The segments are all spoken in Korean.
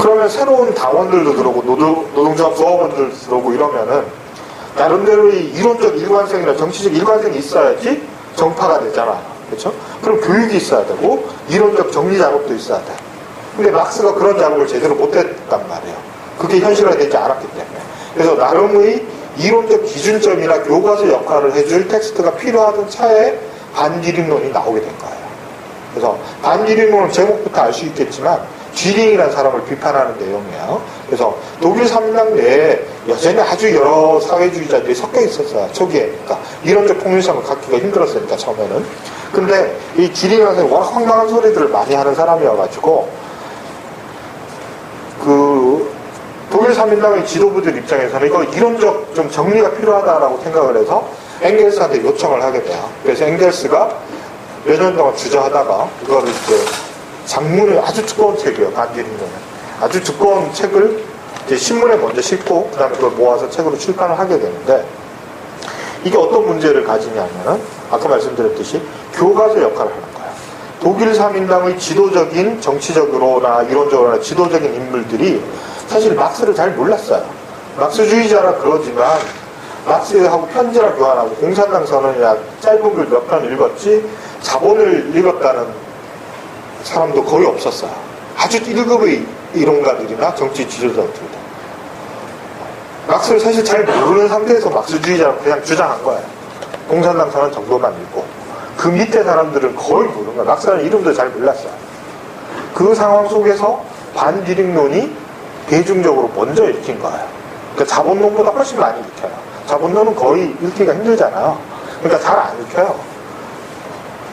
그러면 새로운 당원들도 들어오고 노동조합 조합원들도 들어오고 이러면은 나름대로의 이론적 일관성이나 정치적 일관성이 있어야지 정파가 되잖아. 그렇죠? 그럼 교육이 있어야 되고 이론적 정리 작업도 있어야 돼. 근데 막스가 그런 작업을 제대로 못했단 말이에요. 그게 현실화되지 않았기 때문에. 그래서 나름의 이론적 기준점이나 교과서 역할을 해줄 텍스트가 필요하던 차에 반지림론이 나오게 된 거예요. 그래서 반지림론은 제목부터 알 수 있겠지만 쥐링이라는 사람을 비판하는 내용이에요. 그래서 독일 삼인당 내에 여전히 아주 여러 사회주의자들이 섞여 있었어요. 초기에. 그러니까 이론적 통일성을 갖기가 힘들었으니까 처음에는. 근데 이 쥐링이라는 사람이 워낙 황당한 소리들을 많이 하는 사람이어가지고 독일 삼인당의 지도부들 입장에서는 이거 이론적 좀 정리가 필요하다라고 생각을 해서 엥겔스한테 요청을 하게 돼요. 그래서 엥겔스가 몇 년 동안 주저하다가 이거를 이제 장문의 아주 두꺼운 책이에요. 반지림론은 아주 두꺼운 책을 이제 신문에 먼저 싣고 그 다음에 그걸 모아서 책으로 출판을 하게 되는데, 이게 어떤 문제를 가지냐면은 아까 말씀드렸듯이 교과서 역할을 하는 거예요. 독일 삼인당의 지도적인 정치적으로나 이론적으로나 지도적인 인물들이 사실 막스를 잘 몰랐어요. 막스주의자라 그러지만 막스하고 편지나 교환하고 공산당 선언이나 짧은 글 몇 편 읽었지 자본을 읽었다는 사람도 거의 없었어요. 아주 1급의 이론가들이나 정치 지도자들도. 막스를 사실 잘 모르는 상태에서 막스주의자라고 그냥 주장한 거예요. 공산당 선언 정도만 읽고. 그 밑에 사람들은 거의 모르는 거예요. 막스라는 이름도 잘 몰랐어요. 그 상황 속에서 반지림론이 대중적으로 먼저 읽힌 거예요. 그러니까 자본론보다 훨씬 많이 읽혀요. 자본론은 거의 읽기가 힘들잖아요. 그러니까 잘 안 읽혀요.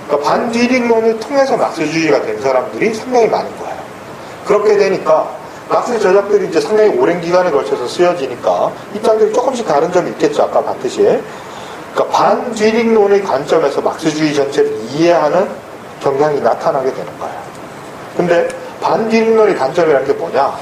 그러니까 반지림론을 통해서 막스주의가 된 사람들이 상당히 많은 거예요. 그렇게 되니까 막스 저작들이 이제 상당히 오랜 기간에 걸쳐서 쓰여지니까 입장들이 조금씩 다른 점이 있겠죠. 아까 봤듯이. 그러니까 반지림론의 관점에서 막스주의 전체를 이해하는 경향이 나타나게 되는 거예요. 근데 반지림론의 관점이라는 게 뭐냐?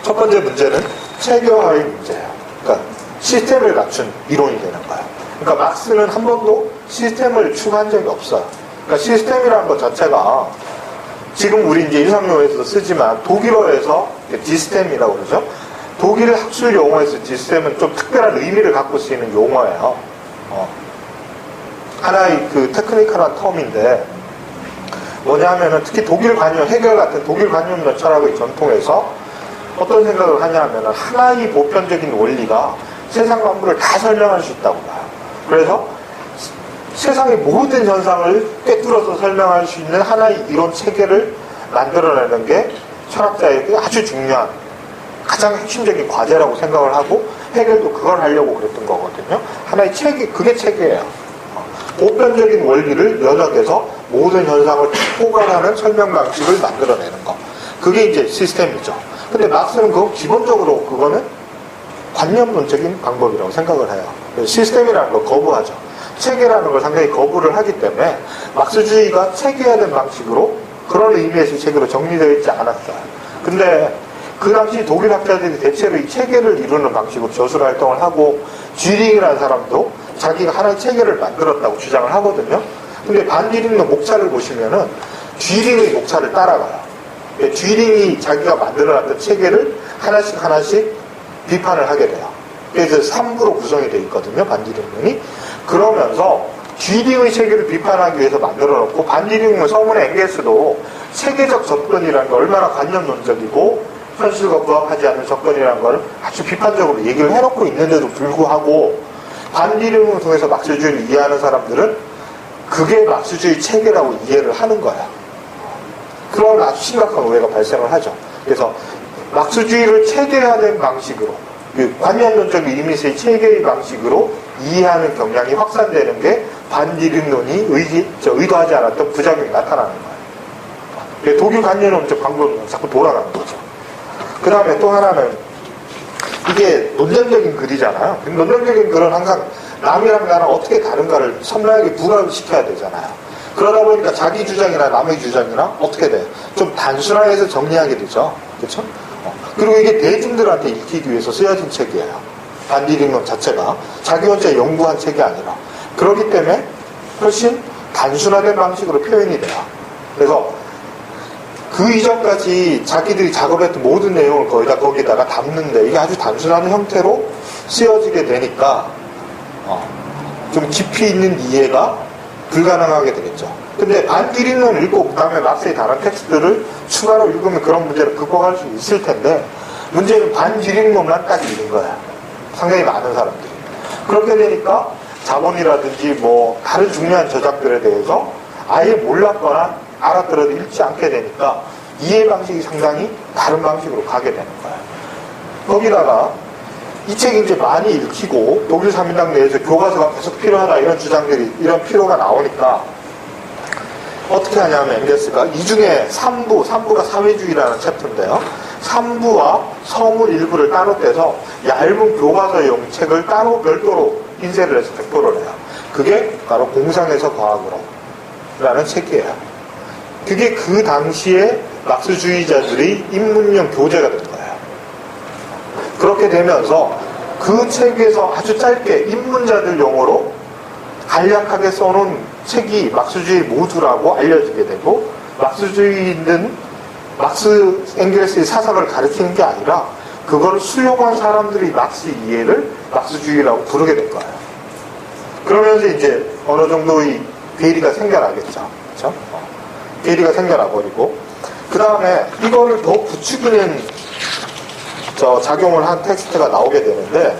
첫 번째 문제는 체계화의 문제예요. 그러니까 시스템을 갖춘 이론이 되는 거예요. 그러니까 막스는 한 번도 시스템을 추구한 적이 없어요. 그러니까 시스템이라는 것 자체가 지금 우리 이제 일상용어에서도 쓰지만 독일어에서 디스템이라고 그러죠. 독일 학술 용어에서 디스템은 좀 특별한 의미를 갖고 쓰이는 용어예요. 하나의 그 테크니컬한 텀인데 뭐냐 하면은 특히 독일 관념, 해결 같은 독일 관념론 철학의 전통에서 어떤 생각을 하냐 하면은 하나의 보편적인 원리가 세상 만물을 다 설명할 수 있다고 봐요. 그래서 세상의 모든 현상을 꿰뚫어서 설명할 수 있는 하나의 이론 체계를 만들어내는 게 철학자에게 아주 중요한 가장 핵심적인 과제라고 생각을 하고 해결도 그걸 하려고 그랬던 거거든요. 하나의 체계, 그게 체계예요. 보편적인 원리를 연역해서 모든 현상을 포괄하는 설명 방식을 만들어내는 거. 그게 이제 시스템이죠. 근데 막스는 기본적으로 그거는 관념론적인 방법이라고 생각을 해요. 시스템이라는 걸 거부하죠. 체계라는 걸 상당히 거부를 하기 때문에 막스주의가 체계화된 방식으로 그런 의미에서 체계로 정리되어 있지 않았어요. 근데 그 당시 독일 학자들이 대체로 이 체계를 이루는 방식으로 저술 활동을 하고 쥐링이라는 사람도 자기가 하나의 체계를 만들었다고 주장을 하거든요. 근데 반지림론 목차를 보시면은 쥐링의 목차를 따라가요. 쥐링이 자기가 만들어놨던 체계를 하나씩 비판을 하게 돼요. 그래서 3부로 구성이 되어 있거든요. 반지림론이. 그러면서 쥐링의 체계를 비판하기 위해서 만들어놓고 반지림론 서문의 엥겔스도 체계적 접근이라는 게 얼마나 관념론적이고 현실과 부합하지 않는 접근이라는 걸 아주 비판적으로 얘기를 해놓고 있는데도 불구하고 반지림론을 통해서 막스주의를 이해하는 사람들은 그게 막스주의 체계라고 이해를 하는 거야. 그런 아주 심각한 오해가 발생을 하죠. 그래서 막스주의를 체계화된 방식으로 관념론적 의미에서의 체계의 방식으로 이해하는 경향이 확산되는 게 반지림론이 의도하지 않았던 부작용이 나타나는 거예요. 독일 관념론적 방법은 자꾸 돌아가는 거죠. 그 다음에 또 하나는 이게 논쟁적인 글이잖아요. 논쟁적인 글은 항상 남이랑 나랑 어떻게 다른가를 선명하게 부각시켜야 되잖아요. 그러다 보니까 자기 주장이나 남의 주장이나 어떻게 돼요? 좀 단순화해서 정리하게 되죠. 그렇죠? 그리고 이게 대중들한테 읽히기 위해서 쓰여진 책이에요. 반지림론 자체가 자기 혼자 연구한 책이 아니라. 그렇기 때문에 훨씬 단순화된 방식으로 표현이 돼요. 그래서 그 이전까지 자기들이 작업했던 모든 내용을 거기다가 담는데 이게 아주 단순한 형태로 쓰여지게 되니까 좀 깊이 있는 이해가 불가능하게 되겠죠. 근데 반디링론 읽고 그 다음에 막스의 다른 텍스트를 추가로 읽으면 그런 문제를 극복할 수 있을 텐데 문제는 반디링론만 딱 읽은 거야. 상당히 많은 사람들이. 그렇게 되니까 자본이라든지 뭐 다른 중요한 저작들에 대해서 아예 몰랐거나 알아들어도 읽지 않게 되니까 이해 방식이 상당히 다른 방식으로 가게 되는 거예요. 거기다가 이 책이 이제 많이 읽히고 독일 3인당 내에서 교과서가 계속 필요하다 이런 주장들이 이런 필요가 나오니까 어떻게 하냐면 앵겔스가 이 중에 3부가 사회주의라는 챕터인데요. 3부와 서문 일부를 따로 떼서 얇은 교과서용 책을 따로 별도로 인쇄를 해서 배포를 해요. 그게 바로 공상에서 과학으로 라는 책이에요. 그게 그 당시에 막스주의자들이 입문용 교재가 된 거예요. 그렇게 되면서 그 책에서 아주 짧게 입문자들 용어로 간략하게 써놓은 책이 막스주의 모두라고 알려지게 되고 막스주의는 막스 앵겔스의 사상을 가리키는 게 아니라 그걸 수용한 사람들이 막스 이해를 막스주의라고 부르게 된 거예요. 그러면서 이제 어느 정도의 괴리가 생겨나겠죠. 그렇죠? 괴리가 생겨나버리고 그 다음에 이거를 더 부추기는 작용을 한 텍스트가 나오게 되는데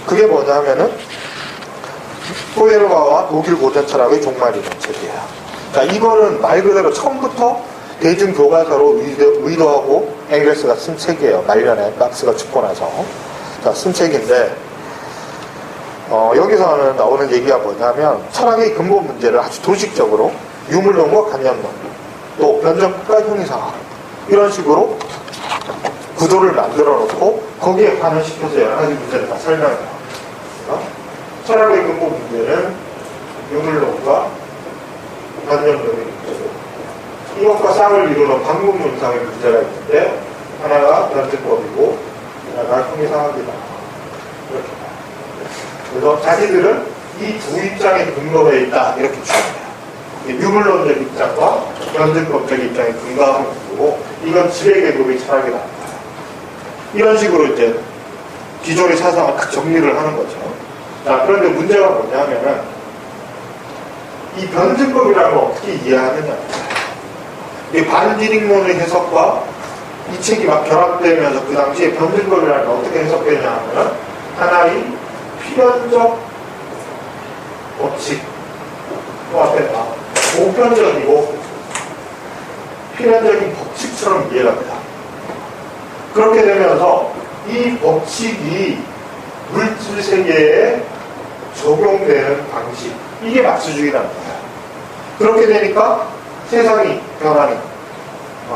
그게 뭐냐면은 포에르바와 독일 고전 철학의 종말이라는 책이에요. 그러니까 이거는 말 그대로 처음부터 대중 교과서로 의도하고 앵겔스가 쓴 책이에요. 말년에 막스가 죽고 나서 쓴 책인데 여기서는 나오는 얘기가 뭐냐면 철학의 근본 문제를 아주 도식적으로 유물론과 관념론 또 변정과 형이상학 이런 식으로 구도를 만들어 놓고 거기에 관여시켜서 여러 가지 문제를 다 설명해요. 철학의 근본 문제는 유물론과 관념론의 문제고 이것과 쌍을 이루는 방법론상의 문제가 있는데 하나가 변증법이고 하나가 형이상학이다. 이렇게. 그래서 자기들은 이 두 입장에 근거해 있다 이렇게 주장해요. 유물론적 입장과 변증법적 입장에 근거하는 거고 이건 지배계급의 철학이다. 이런 식으로 이제 기존의 사상을 딱 정리를 하는 거죠. 자, 그런데 문제가 뭐냐면은 이 변증법이라는 걸 어떻게 이해하느냐. 이 반디링론의 해석과 이 책이 막 결합되면서 그 당시에 변증법이라는 걸 어떻게 해석되냐 하면은 하나의 필연적 법칙 또 앞에 보편적이고 필연적인 법칙처럼 이해가 됩니다. 그렇게 되면서 이 법칙이 물질 세계에 적용되는 방식 이게 막스주의라는 거예요. 그렇게 되니까 세상이 변하는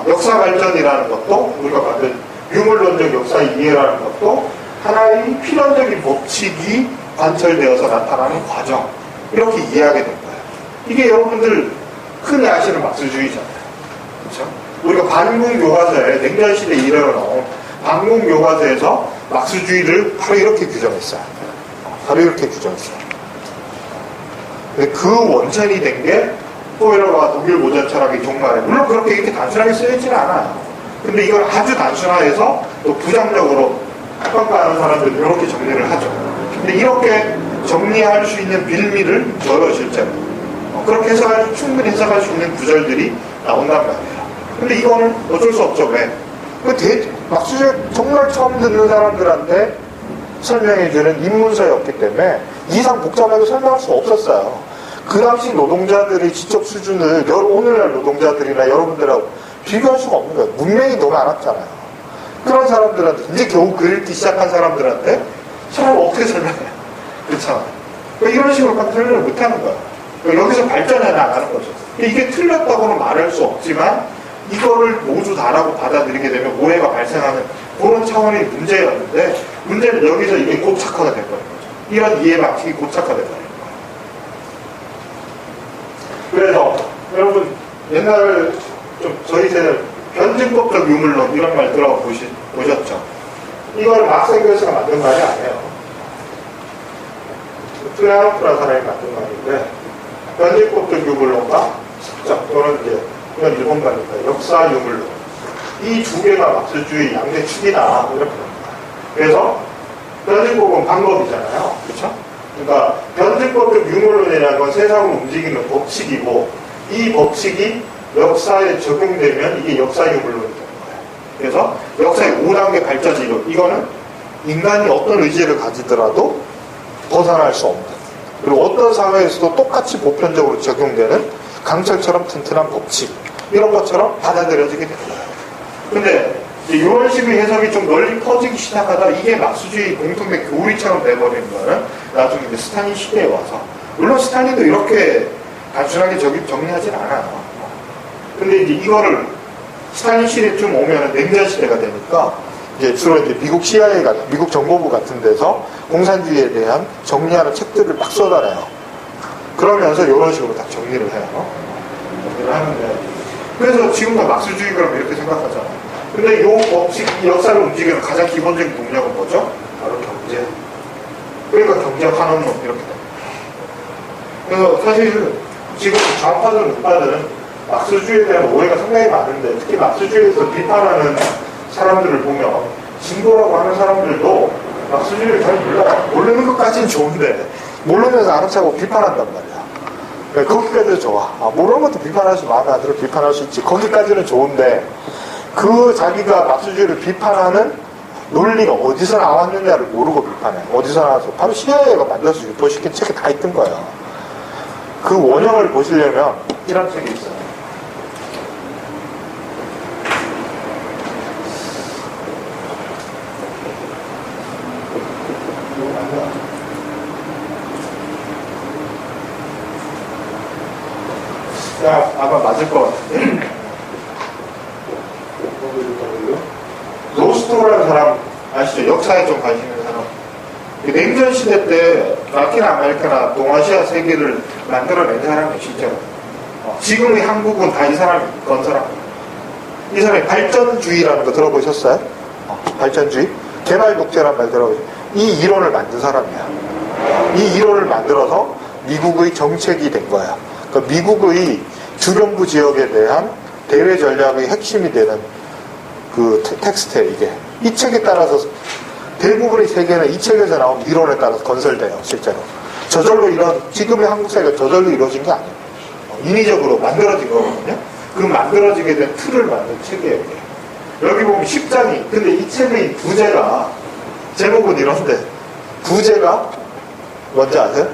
역사 발전이라는 것도 우리가 만든 유물론적 역사 이해라는 것도 하나의 필연적인 법칙이 관철되어서 나타나는 과정 이렇게 이해하게 된 거예요. 이게 여러분들 흔히 아시는 막스주의잖아요. 그렇죠? 우리가 반공 교과서에 냉전시대 이래로 나온 반공 교과서에서 막스주의를 바로 이렇게 규정했어요. 바로 이렇게 규정했어요. 그 원천이 된 게 포에르와 독일 고전 철학의 종말에 물론 그렇게 이렇게 단순하게 쓰여지는 않아요. 근데 이걸 아주 단순화해서 또 부정적으로 평가하는 사람들은 이렇게 정리를 하죠. 근데 이렇게 정리할 수 있는 빌미를 줘요, 실제로. 그렇게 해석할, 충분히 해석할 수 있는 구절들이 나온단 말이에요. 근데 이거는 어쩔 수 없죠. 왜? 막스주의 정말 처음 듣는 사람들한테 설명해주는 입문서였기 때문에 이상 복잡하게 설명할 수 없었어요. 그 당시 노동자들의 지적 수준을 오늘날 노동자들이나 여러분들하고 비교할 수가 없는 거예요. 문명이 너무 많았잖아요. 그런 사람들한테 이제 겨우 글 읽기 시작한 사람들한테 사람 어떻게 설명해요? 그렇잖아요. 그러니까 이런 식으로 설명을 못하는 거예요. 그러니까 여기서 발전해 나가는 거죠. 이게 틀렸다고는 말할 수 없지만 이거를 모두 다라고 받아들이게 되면 오해가 발생하는 그런 차원의 문제였는데 문제는 여기서 이게 고착화가 돼버린 거죠. 이런 이해 방식이 고착화돼 버린 거예요. 그래서 여러분 옛날 좀 저희 세대 변증법적 유물론 이런 말 들어보셨죠? 이걸 막스 앵겔스가 만든 말이 아니에요. 플레아노프라는 사람이 만든 말인데 변증법적 유물론과 또는 이제 이건 일본말이니까 역사 유물론. 이 두 개가 막스주의 양대축이다 이렇게 됩니다. 그래서 변증법은 방법이잖아요. 그렇죠? 그러니까 변증법적 유물론이라는 건 세상을 움직이는 법칙이고 이 법칙이 역사에 적용되면 이게 역사 유물론이 되는 거예요. 그래서 역사의 5단계 발전 이론 이거는 인간이 어떤 의지를 가지더라도 벗어날 수 없는 그리고 어떤 사회에서도 똑같이 보편적으로 적용되는 강철처럼 튼튼한 법칙 이런 것처럼 받아들여지게 되는 거예요. 근데 이런 식의 해석이 좀 널리 퍼지기 시작하다 이게 막스주의 공통된 교리처럼 돼버리는 거는 나중에 이제 스탈린 시대에 와서 물론 스탈린도 이렇게 단순하게 정리하진 않아요. 근데 이제 이거를 스탈린 시대쯤 오면 냉전 시대가 되니까 이제 주로 이제 미국 CIA 같은 미국 정보부 같은 데서 공산주의에 대한 정리하는 책들을 막 쏟아내요. 그러면서 이런 식으로 다 정리를 해요. 정리를 하는데 그래서 지금 다 막스주의 그럼 이렇게 생각하잖아요. 근데 이 법칙, 이 역사를 움직이는 가장 기본적인 동력은 뭐죠? 바로 경제. 그러니까 경제 환원론 이렇게 됩니다. 그래서 사실 지금 좌파든 우파든 막스주의에 대한 오해가 상당히 많은데 특히 막스주의에서 비판하는 사람들을 보면 진보라고 하는 사람들도 막스주의를 잘 몰라요. 모르는 것까지는 좋은데 모르면서 아는 척하고 비판한단 말이야. 거기까지는 좋아. 모르는 것도 비판할 수 마음에 안 들어 비판할 수 있지. 거기까지는 좋은데 그 자기가 막스주의를 비판하는 논리가 어디서 나왔느냐를 모르고 비판해. 어디서 나와서 바로 CIA가 만들어서 유포시킨 책에 다 있던 거예요. 그 원형을 보시려면 이런 책이 있어요. 자, 아마 맞을 것 같은데. 로스토라는 사람 아시죠? 역사에 좀 관심 있는 사람. 냉전 시대 때 라틴 아메리카나 동아시아 세계를 만들어낸 사람이에요, 실제로. 지금의 한국은 다 이 사람이 건설합니다. 이 사람이 발전주의라는 거 들어보셨어요? 발전주의? 개발독재란 말 들어보셨어요? 이 이론을 만든 사람이야. 이 이론을 만들어서 미국의 정책이 된 거야. 그러니까 미국의 주변부 지역에 대한 대외 전략의 핵심이 되는 그 텍스트에 이게 이 책에 따라서 대부분의 세계는 이 책에서 나온 이론에 따라서 건설돼요. 실제로 저절로 이런 지금의 한국 사회가 저절로 이루어진 게 아니에요. 인위적으로 만들어진 거거든요. 그 만들어지게 된 틀을 만든 책이에요. 이게. 여기 보면 10장이 근데 이 책의 부제가 제목은 이런데 부제가 뭔지 아세요?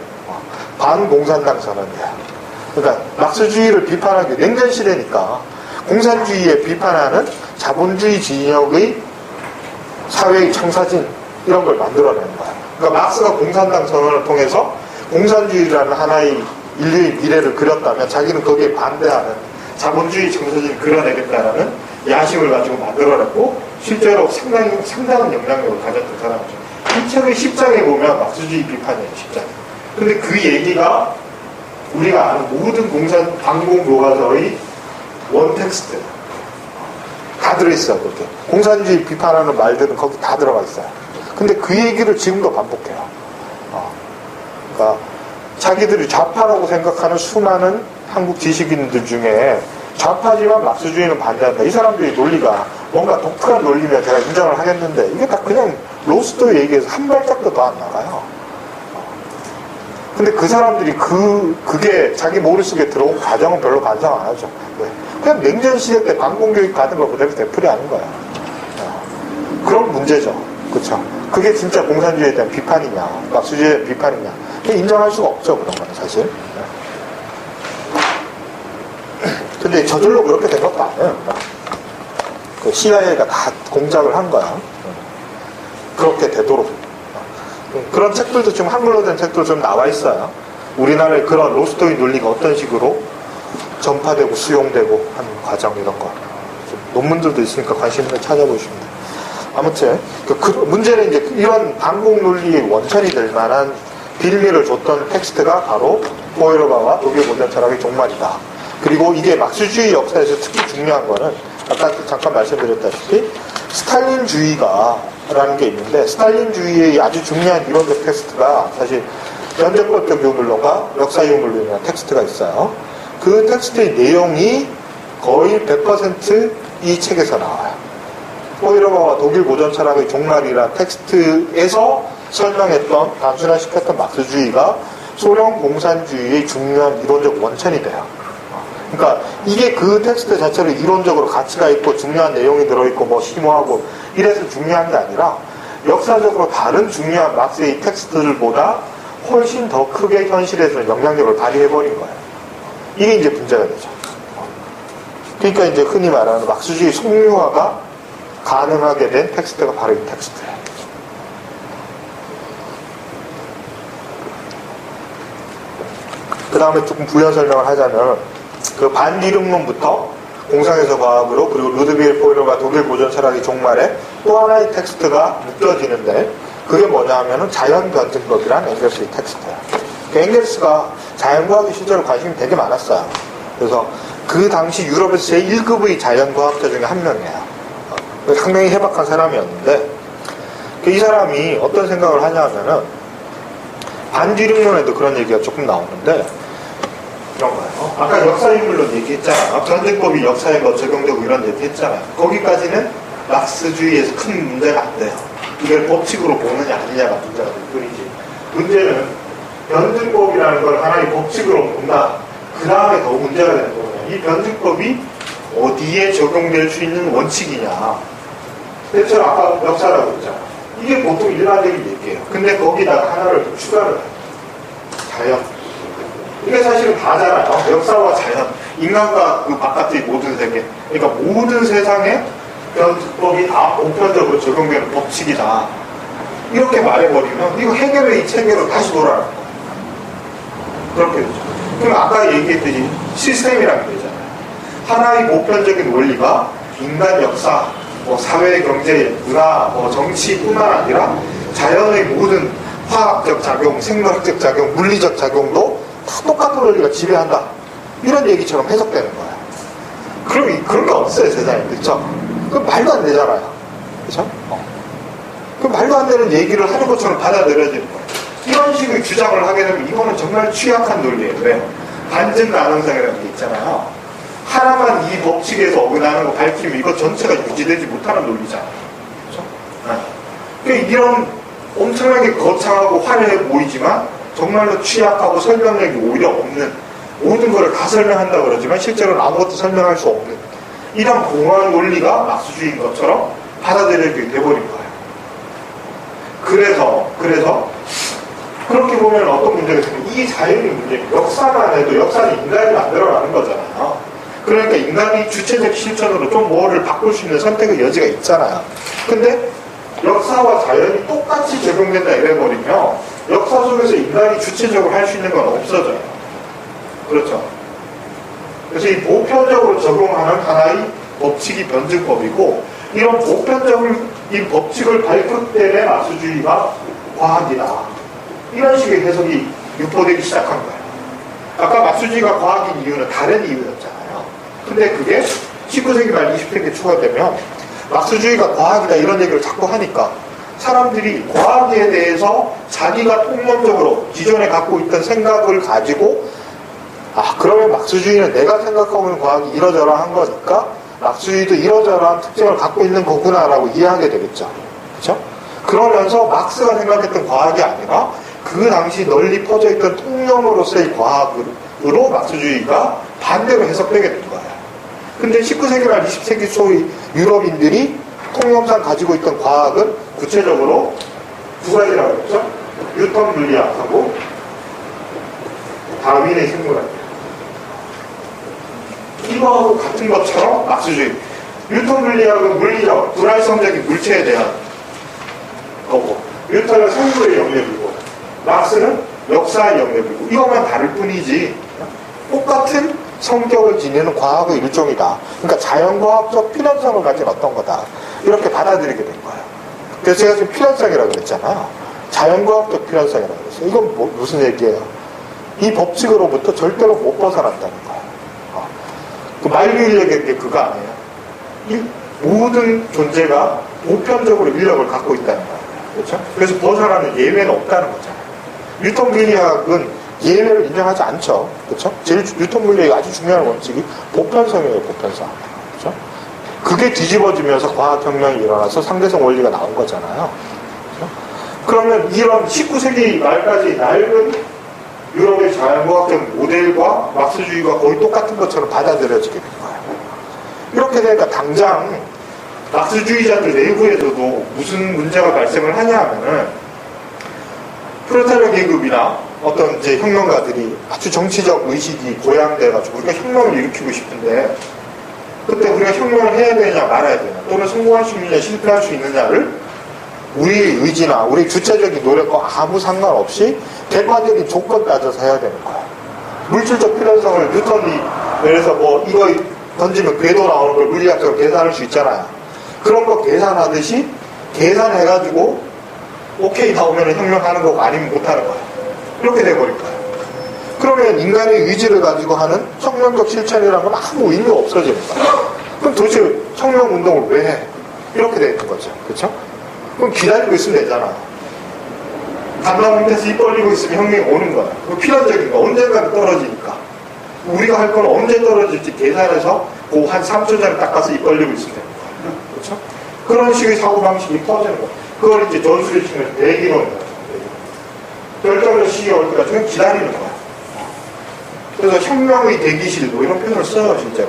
반공산당 선언이에요. 그러니까 막스주의를 비판하기 냉전 시대니까 공산주의에 비판하는 자본주의 진영의 사회의 청사진 이런 걸 만들어내는 거야. 그러니까 막스가 공산당 선언을 통해서 공산주의라는 하나의 인류의 미래를 그렸다면 자기는 거기에 반대하는 자본주의 청사진을 그려내겠다라는 야심을 가지고 만들어냈고 실제로 상당한 영향력을 가졌던 사람이죠. 이 책의 10장에 보면 막스주의 비판이에요. 10장. 근데 그 얘기가 우리가 아는 모든 반공 교과서의 원텍스트 다 들어있어요. 그렇게 공산주의 비판하는 말들은 거기 다 들어가 있어요. 근데 그 얘기를 지금도 반복해요. 그러니까 자기들이 좌파라고 생각하는 수많은 한국 지식인들 중에 좌파지만 막스주의는 반대한다. 이 사람들의 논리가 뭔가 독특한 논리면 제가 인정을 하겠는데 이게 다 그냥 로스토의 얘기에서 한 발짝도 더 안 나가요. 근데 그 사람들이 그게 자기 머릿속에 들어온 과정은 별로 반성 안 하죠. 왜? 그냥 냉전 시대 때 반공교육 받은 거 그대로 되풀이하는 거야. 그런 문제죠. 그쵸? 그게 진짜 공산주의에 대한 비판이냐, 막스주의에 대한 비판이냐. 인정할 수가 없죠, 그런 거는 사실. 근데 저절로 그렇게 된 것도 아니에요. 그 CIA가 다 공작을 한 거야. 그렇게 되도록. 그런 책들도 지금 한글로 된 책도 좀 나와 있어요. 우리나라의 그런 로스토의 논리가 어떤 식으로 전파되고 수용되고 하는 과정 이런 거. 논문들도 있으니까 관심 있는 찾아보시면 돼요. 아무튼 문제는 이제 이런 반공 논리의 원천이 될 만한 빌미를 줬던 텍스트가 바로 포에르바와 독일 모던 철학의 종말이다. 그리고 이게 막스주의 역사에서 특히 중요한 거는 아까 잠깐 말씀드렸다시피 스탈린주의가라는 게 있는데 스탈린주의의 아주 중요한 이론적 텍스트가 사실 변증법적 유물론과 역사 유물론이라는 텍스트가 있어요. 그 텍스트의 내용이 거의 100% 이 책에서 나와요. 포이러버와 독일 고전 철학의 종말이라는 텍스트에서 설명했던, 단순화시켰던 막스주의가 소련 공산주의의 중요한 이론적 원천이 돼요. 그러니까 이게 그 텍스트 자체를 이론적으로 가치가 있고 중요한 내용이 들어있고 뭐 심오하고 이래서 중요한 게 아니라 역사적으로 다른 중요한 막스의 텍스트들보다 훨씬 더 크게 현실에서 영향력을 발휘해버린 거예요. 이게 이제 문제가 되죠. 그러니까 이제 흔히 말하는 막스주의 속류화가 가능하게 된 텍스트가 바로 이 텍스트예요. 그 다음에 조금 부연 설명을 하자면 그 반디lum론부터 공상에서 과학으로 그리고 루드비히 포이러가 독일 고전 철학의 종말에 또 하나의 텍스트가 묶여지는데 그게 뭐냐 하면은 자연 변증법이라는 엥겔스의 텍스트예요. 그 엥겔스가 자연과학의 실제로 관심이 되게 많았어요. 그래서 그 당시 유럽에서 제1급의 자연과학자 중에 한 명이에요. 상당히 해박한 사람이었는데 이 사람이 어떤 생각을 하냐 하면은 반디lum론에도 그런 얘기가 조금 나오는데 이런 거예요. 아까 역사인물론 얘기했잖아요. 변증법이 역사에 뭐 적용되고 이런 얘기했잖아요. 거기까지는 막스주의에서 큰 문제가 안 돼요. 이걸 법칙으로 보느냐 아니냐가 문제가 될 뿐이지. 문제는 변증법이라는 걸 하나의 법칙으로 본다. 그 다음에 더 문제가 되는 거예요. 이 변증법이 어디에 적용될 수 있는 원칙이냐. 대체로 아까 역사라고 했잖아요. 이게 보통 일반적인 얘기예요. 근데 거기다가 하나를 더 추가를 해요. 자연. 이게 사실은 다잖아요. 역사와 자연. 인간과 그 바깥의 모든 세계. 그러니까 모든 세상에 변증법이 다 보편적으로 적용되는 법칙이다. 이렇게 말해버리면 이거 해결의 이 체계로 다시 돌아가는 거예요. 그렇게 되죠. 그럼 아까 얘기했듯이 시스템이라는 게 있잖아요. 하나의 보편적인 원리가 인간 역사, 뭐 사회, 경제, 문화, 뭐 정치뿐만 아니라 자연의 모든 화학적 작용, 생물학적 작용, 물리적 작용도 다 똑같은 원리가 지배한다. 이런 얘기처럼 해석되는 거예요. 그럼 그런 게 없어요, 세상에. 그렇죠? 그럼 말도 안 되잖아요. 그렇죠? 그럼 말도 안 되는 얘기를 하는 것처럼 받아들여지는 거예요. 이런 식의 주장을 하게 되면 이거는 정말 취약한 논리예요. 왜요? 반증 가능성이라는 게 있잖아요. 하나만 이 법칙에서 어긋나는 거 밝히면 이거 전체가 유지되지 못하는 논리잖아요. 그렇죠? 그러니까 이런 엄청나게 거창하고 화려해 보이지만 정말로 취약하고 설명력이 오히려 없는, 모든 걸 다 설명한다고 그러지만 실제로는 아무것도 설명할 수 없는 이런 공허한 논리가 막스주의인 것처럼 받아들여지게 돼버린 거예요. 그래서 그렇게 보면 어떤 문제가 있으면 이 자연이 문제예요. 역사만 해도 역사는 인간이 만들어가는 거잖아요. 그러니까 인간이 주체적 실천으로 좀 뭐를 바꿀 수 있는 선택의 여지가 있잖아요. 근데 역사와 자연이 똑같이 적용된다 이래버리면 역사 속에서 인간이 주체적으로 할 수 있는 건 없어져요. 그렇죠? 그래서 이 보편적으로 적용하는 하나의 법칙이 변증법이고, 이런 보편적인 이 법칙을 발표 때문에 막스주의가 과학이다. 이런 식의 해석이 유포되기 시작한 거예요. 아까 막스주의가 과학인 이유는 다른 이유였잖아요. 근데 그게 19세기 말 20세기 초가 되면 막스주의가 과학이다 이런 얘기를 자꾸 하니까 사람들이 과학에 대해서 자기가 통념적으로 기존에 갖고 있던 생각을 가지고, 그러면 막스주의는 내가 생각하고 있는 과학이 이러저러한 거니까 막스주의도 이러저러한 특징을 갖고 있는 거구나라고 이해하게 되겠죠. 그렇죠? 그러면서 막스가 생각했던 과학이 아니라 그 당시 널리 퍼져있던 통념으로서의 과학으로 막스주의가 반대로 해석되게 된 거예요. 근데 19세기 말 20세기 초의 유럽인들이 통념상 가지고 있던 과학은 구체적으로 두 가지라고 했죠. 뉴턴 물리학하고 다윈의 생물학이에요. 이거하고 같은 것처럼 막스주의. 뉴턴 물리학은 물리적, 불활성적인 물체에 대한 거고, 뉴턴은 생물의 영역이고, 막스는 역사의 영역이고, 이것만 다를 뿐이지 똑같은 성격을 지니는 과학의 일종이다. 그러니까 자연과학적 필연성을 가진 어떤 거다. 이렇게 받아들이게 된 거예요. 그래서 제가 지금 필연성이라고 그랬잖아요. 자연과학적 필연성이라고 그랬어요. 이건 무슨 얘기예요? 이 법칙으로부터 절대로 못 벗어난다는 거예요. 그 말류인력의 게 그거 아니에요. 이 모든 존재가 보편적으로 인력을 갖고 있다는 거예요. 그렇죠? 그래서 벗어나는 예외는 없다는 거잖아요. 뉴턴 물리학은 예외를 인정하지 않죠. 그렇죠? 제일 뉴턴 물리학의 아주 중요한 원칙이 보편성이에요. 보편성. 그렇죠? 그게 뒤집어지면서 과학혁명이 일어나서 상대성 원리가 나온 거잖아요. 그렇죠? 그러면 이런 19세기 말까지 낡은 유럽의 자연과학적 모델과 막스주의가 거의 똑같은 것처럼 받아들여지게 된 거예요. 이렇게 되니까 당장 막스주의자들 내부에서도 무슨 문제가 발생을 하냐 하면은 프롤레타리아 계급이나 어떤 이제 혁명가들이 아주 정치적 의식이 고양돼가지고 우리가 혁명을 일으키고 싶은데 그때 우리가 혁명을 해야 되냐 말아야 되냐 또는 성공할 수 있느냐 실패할 수 있느냐를 우리의 의지나 우리 주체적인 노력과 아무 상관없이 객관적인 조건 따져서 해야 되는 거야. 물질적 필연성을 뉴턴이 예를 들어서 뭐 이거 던지면 궤도 나오는 걸 물리학적으로 계산할 수 있잖아요. 그런 거 계산하듯이 계산해가지고 오케이 나오면 혁명하는 거고 아니면 못하는 거야. 이렇게 돼버릴 거야. 그러면 인간의 의지를 가지고 하는 혁명적 실천이라는 건 아무 의미가 없어지는 거야. 그럼 도대체 혁명운동을 왜 해? 이렇게 되는 거죠. 그렇죠? 그럼 기다리고 있으면 되잖아. 담당 밑에서 입 벌리고 있으면 혁명이 오는 거야. 그거 필연적인 거. 언젠가는 떨어지니까. 우리가 할 건 언제 떨어질지 계산해서 그 한 3초 전에 닦아서 입 벌리고 있으면 되는 거야. 그렇죠? 그런 식의 사고방식이 퍼지는 거야. 그걸 이제 전술의 측면에서 대기론이라고 결정적 시기가 올 때까지 그냥 기다리는 거야. 그래서 혁명의 대기실 뭐 이런 표현을 써요. 실제로.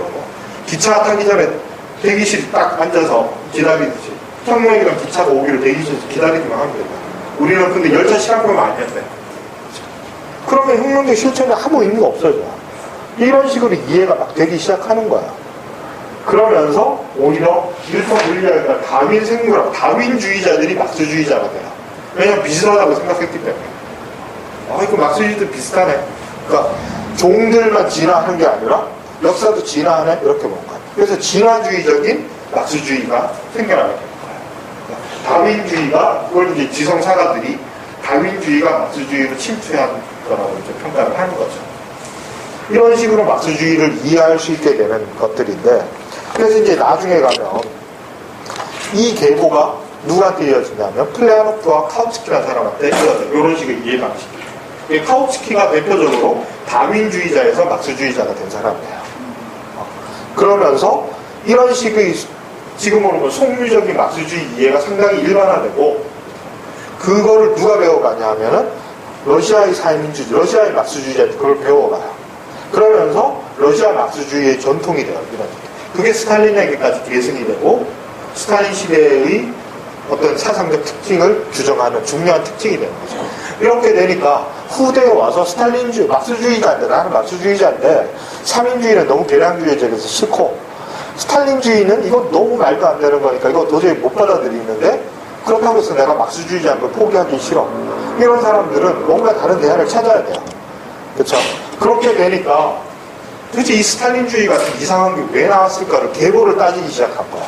기차 타기 전에 대기실 딱 앉아서 기다리듯이 혁명이랑 기차가 오기를 대기실에서 기다리기만 하면 된다. 우리는 근데 열차 시간표만 알면 돼. 그러면 혁명적 실천에 아무 의미가 없어져. 이런 식으로 이해가 막 되기 시작하는 거야. 그러면서 오히려 뉴턴 물리학이나 다윈 생물학, 다윈주의자들이 막스주의자가 돼요. 왜냐면 비슷하다고 생각했기 때문에. 이거 막스주의도 비슷하네. 그러니까 종들만 진화하는 게 아니라 역사도 진화하네? 이렇게 보는 거야. 그래서 진화주의적인 막스주의가 생겨나게 되는 거야. 다윈주의가, 그걸 이제 지성사가들이 다윈주의가 막스주의로 침투한 거라고 이제 평가를 하는 거죠. 이런 식으로 막스주의를 이해할 수 있게 되는 것들인데, 그래서 이제 나중에 가면 이 계보가 누구한테 이어지냐면 플레아노프와 카우츠키라는 사람한테 이어져요. 이런 식의 이해 방식이에요. 카우츠키가 대표적으로 다윈주의자에서 막스주의자가 된 사람이에요. 그러면서 이런 식의 지금으로 보면 속류적인 막스주의 이해가 상당히 일반화되고, 그거를 누가 배워가냐 하면은 러시아의 사회민주주의, 러시아의 막스주의자들이 그걸 배워가요. 그러면서 러시아 막스주의의 전통이 돼요. 그게 스탈린에게까지 계승이 되고 스탈린 시대의 어떤 사상적 특징을 규정하는 중요한 특징이 되는 거죠. 이렇게 되니까 후대에 와서 스탈린주의, 막스주의자인데, 나는 막스주의자인데 3인주의는 너무 계량주의적에서 싫고 스탈린주의는 이거 너무 말도 안 되는 거니까 이거 도저히 못 받아들이는데, 그렇다고 해서 내가 막스주의자인 걸 포기하기 싫어. 이런 사람들은 뭔가 다른 대안을 찾아야 돼요. 그렇죠? 그렇게 되니까 도대체 이 스탈린주의 같은 이상한 게 왜 나왔을까를 계보를 따지기 시작한 거야.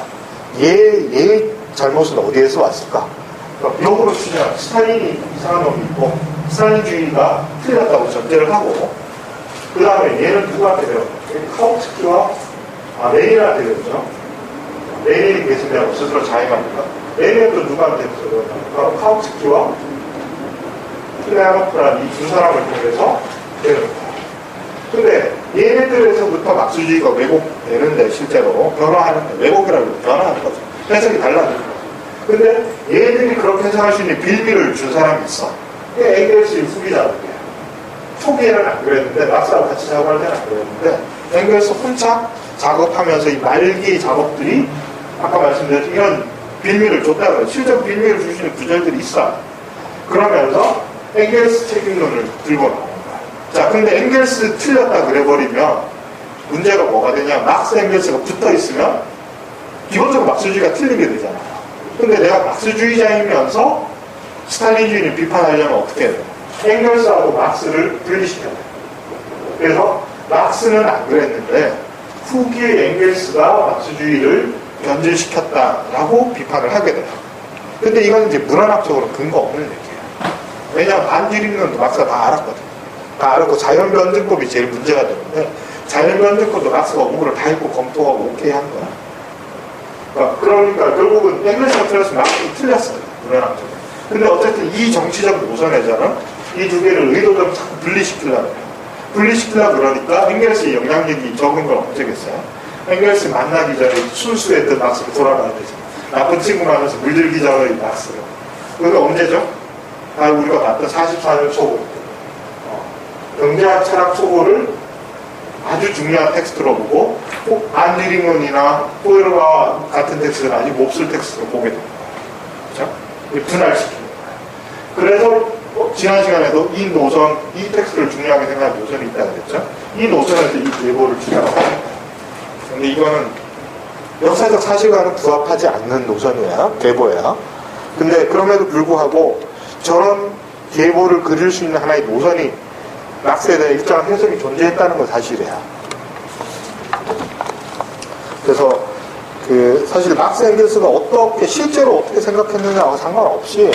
얘의 잘못은 어디에서 왔을까? 그러니까 역으로 추정한 스탈린이 이상한 놈이 있고 스탈린주의가 틀렸다고 전제를 하고, 그 다음에 얘는 누구한테 배웠냐? 카우츠키와 레닌한테 배웠죠. 레닌이 계승되고 스스로 자행하니까 레닌은 또 누구한테 배웠냐? 바로 카우츠키와 플레아노프라는 이 두 사람을 통해서 되는 거야. 근데 얘네들에서부터 막스주의가 왜곡되는데, 실제로 변화하는데, 왜곡이라고 변화하는 거죠. 해석이 달라지는 거죠. 근데 얘네들이 그렇게 해석할 수 있는 빌미를 준 사람이 있어. 그게 엥겔스의 후기자들이에요. 초기에는 안 그랬는데, 막스하고 같이 작업할 때는 안 그랬는데, 엥겔스 혼자 작업하면서 이 말기 작업들이 아까 말씀드렸듯이 이런 빌미를 줬다고 해요. 실적 빌미를 줄 수 있는 구절들이 있어요. 그러면서 엥겔스 책임론을 들고 나온 거야. 자, 근데 엥겔스 틀렸다 그래버리면 문제가 뭐가 되냐? 막스 엥겔스가 붙어 있으면 기본적으로 막스주의가 틀리게 되잖아요. 근데 내가 막스주의자이면서 스탈린주의를 비판하려면 어떻게 해야 돼요? 엥겔스하고 막스를 분리시켜야 돼요. 그래서 막스는 안 그랬는데 후기의 엥겔스가 막스주의를 변질시켰다라고 비판을 하게 돼요. 근데 이건 이제 문헌학적으로 근거 없는 얘기예요. 왜냐하면 반지림론도 막스가 다 알았거든. 다 알았고 자연변증법이 제일 문제가 되는데, 자연변증법도 막스가 공부를 다 읽고 검토하고 오케이 한 거야. 그러니까 결국은 엥겔스가 틀렸으면 막스도 틀렸어요. 문헌학적으로. 근데 어쨌든 이 정치적 노선에서는 이 두 개를 의도적으로 자꾸 분리시키려고 해요. 분리시키려고 그러니까 엥겔스의 영향력이 적은 건 어쩌겠어요? 엥겔스 만나기 전에 순수했던 막스로 돌아가야 되죠. 나쁜 친구 만나서 물들기 전에 막스로. 그게 언제죠? 우리가 봤던 44년 초고. 경제학 철학 초고를 아주 중요한 텍스트로 보고 꼭 안리링건이나 포에르와 같은 텍스트는 아직 몹쓸 텍스트로 보게 됩니다. 그렇죠? 분할시키는 거예요. 그래서 지난 시간에도 이 노선, 이 텍스트를 중요하게 생각하는 노선이 있다고 그랬죠? 이 노선에서 이 계보를 주장하고 근데 이거는 역사적 사실과는 부합하지 않는 노선이에요. 계보예요. 근데 그럼에도 불구하고 저런 계보를 그릴 수 있는 하나의 노선이 막스에 대한 일정한 해석이 존재했다는 건 사실이에요. 그래서 사실 막스 엥겔스가 실제로 어떻게 생각했느냐와 상관없이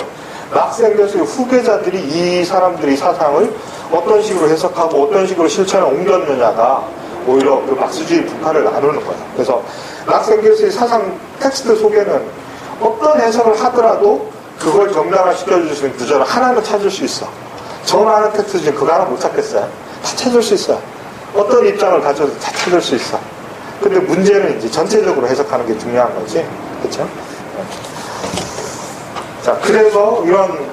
막스 엥겔스의 후계자들이 이 사람들의 사상을 어떤 식으로 해석하고 어떤 식으로 실천에 옮겼느냐가 오히려 그 막스주의 분파를 나누는 거예요. 그래서 막스 엥겔스의 사상 텍스트 속에는 어떤 해석을 하더라도 그걸 정당화시켜줄 수 있는 구절을 하나는 찾을 수 있어. 저 많은 텍스트 중에 그거 하나 못 찾겠어요? 다 찾을 수 있어요. 어떤 입장을 가져도 다 찾을 수 있어. 근데 문제는 이제 전체적으로 해석하는 게 중요한 거지. 그쵸? 자, 그래서 이런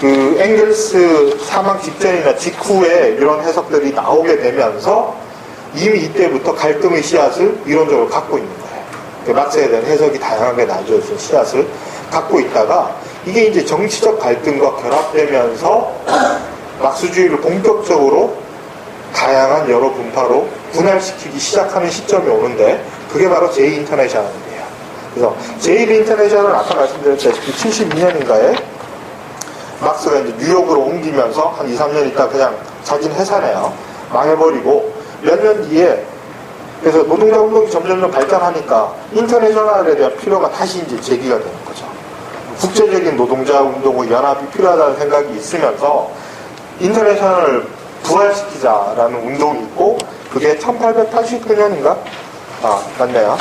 엥겔스 사망 직전이나 직후에 이런 해석들이 나오게 되면서 이미 이때부터 갈등의 씨앗을 이론적으로 갖고 있는 거예요. 막스에 대한 해석이 다양하게 나눠진 씨앗을 갖고 있다가 이게 이제 정치적 갈등과 결합되면서 막스주의를 본격적으로 다양한 여러 분파로 분할시키기 시작하는 시점이 오는데 그게 바로 제2인터내셔널이에요. 그래서 제1인터내셔널은 아까 말씀드렸다시피 72년인가에 막스가 이제 뉴욕으로 옮기면서 한 2, 3년 있다 그냥 자진 해산해요. 망해버리고 몇 년 뒤에 그래서 노동자 운동이 점점 발전하니까 인터내셔널에 대한 필요가 다시 이제 제기가 되는 거죠. 국제적인 노동자 운동의 연합이 필요하다는 생각이 있으면서 인터내셔널을 부활시키자라는 운동이 있고 그게 1889년인가? 맞네요.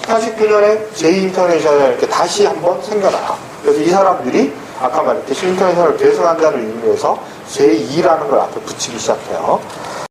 89년에 제2인터내셔널 이렇게 다시 한번 생겨나요. 그래서 이 사람들이 아까 말했듯이 인터내셔널을 계승한다는 의미에서 제2라는 걸 앞에 붙이기 시작해요.